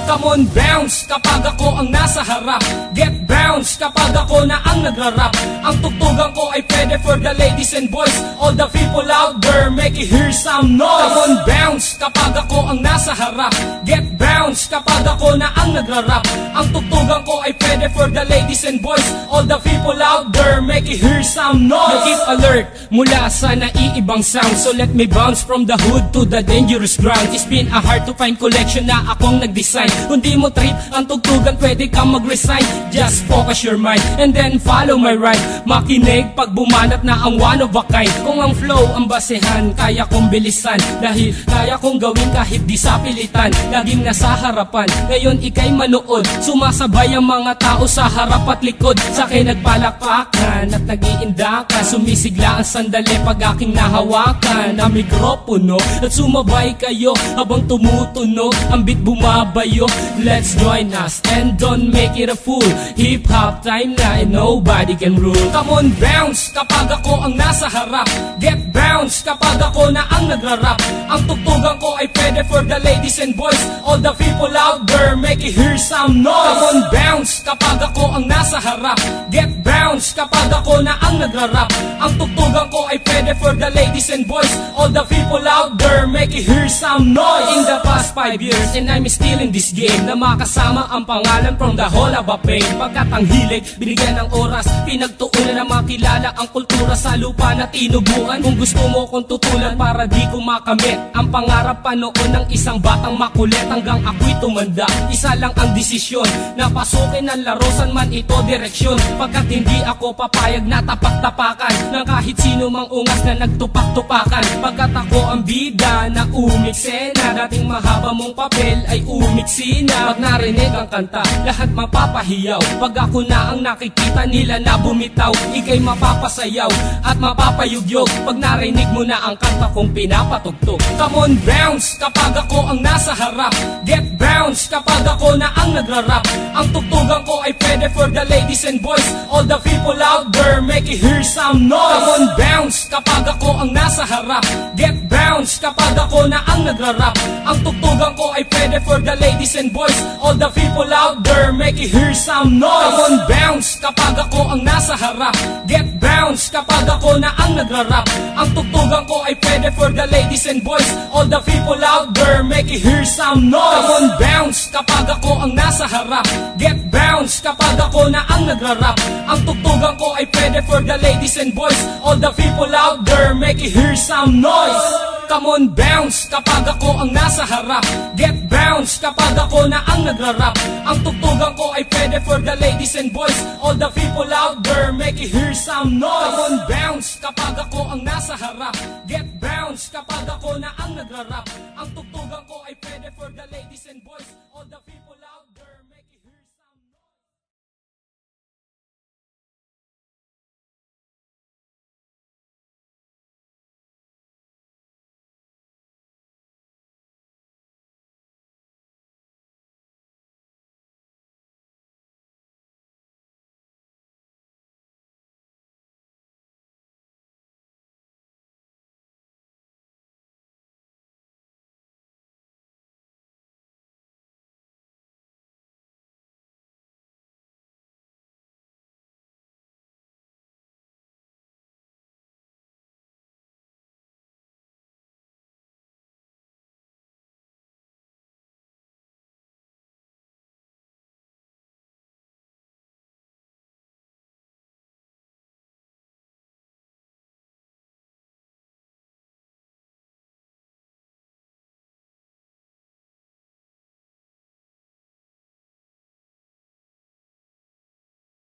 Come on, bounce kapag ako ang nasa harap. Get bounce kapag ako na ang nagrarap. Ang tugtugan ko ay pwede for the ladies and boys. All the people out there, make it hear some noise. Come on, bounce kapag ako ang nasa harap. Get bounce kapag ako na ang nagrarap. Ang tugtugan ko ay pwede for the ladies and boys. All the people out there, make it hear some noise. Keep alert mula sa naiibang sound. So let me bounce from the hood to the dangerous ground. It's been a hard to find collection na akong nag-design. Kung di mo trip ang tugtugan, pwede kang mag-resign. Just focus your mind and then follow my rhyme. Makinig pag bumanat na ang one of a kind. Kung ang flow ang basehan, kaya kong bilisan. Dahil kaya kong gawin kahit di sa pilitan. Laging nasa harapan, ngayon ikay manood. Sumasabay ang mga tao sa harap at likod. Sa akin nagpalakpakan at nag-iindakan. Sumisigla ang sandali pag aking nahawakan na mikropono. At sumabay kayo habang tumutunog ang beat bumabayo. Let's join us and don't make it a fool. Hip-hop time na and nobody can rule. Come on, bounce kapag ako ang nasa harap. Get bounce kapag ako na ang nagrarap. Ang tugtugan ko ay pwede for the ladies and boys. All the people out there, make it hear some noise. Come on, bounce kapag ako ang nasa harap. Get bounce kapag ako na ang nagrarap. Ang tugtugan ko ay pwede for the ladies and boys. All the people out there, make it hear some noise. In the past 5 years and I'm still in this game, na makasama ang pangalan from the whole of a pain. Pagkat ang hilig, binigyan ng oras, pinagtuunan na makilala ang kultura sa lupa na tinubuan. Kung gusto mo kong tutulan para di ko makamit ang pangarap pa noon ng isang batang makulit. Hanggang ako'y tumanda, isa lang ang desisyon, na pasukin ang larusan man ito direksyon. Pagkat hindi ako papayag na tapak-tapakan ng kahit sino mang ungas na nagtupak-tupakan. Pagkat ako ang bida na umiksena, dating mahaba mong papel ay umiksi na. Pag narinig ang kanta, lahat mapapahiyaw. Pag ako na ang nakikita nila na bumitaw, ikay mapapasayaw at mapapayugyog pag narinig mo na ang kanta kong pinapatugtog. Come on, bounce kapag ako ang nasa harap. Get bounce kapag ako na ang nagrarap. Ang tugtugan ko ay pwede for the ladies and boys. All the people out there, make it hear some noise. Come on, bounce kapag ako ang nasa harap. Get bounce kapag ako na ang nagrarap. Ang tugtugan ko ay pwede for the ladies and boys. All the people out there, make it hear some noise. Come on, bounce kapag ako ang nasa harap. Get bounce kapag ako na ang nagrarap. Ang tugtugan ko ay pwede for the ladies and boys. All the people out there, make it hear some noise. Come on, bounce kapag ako ang nasa harap. Get bounce kapag ako na ang nagrarap. Ang tugtugan ko ay pwede for the ladies and boys. All the people out there, make it hear some noise. Come on, bounce kapag ako ang nasa harap. Get bounce kapag ako na ang nagrarap. Ang tugtugan ko ay pwede for the ladies and boys. All the people out there, make it hear some noise. Come on, bounce kapag ako ang nasa harap. Get bounce kapag ako na ang nagrarap. Ang tugtugan ko ay pwede for the ladies and boys. All the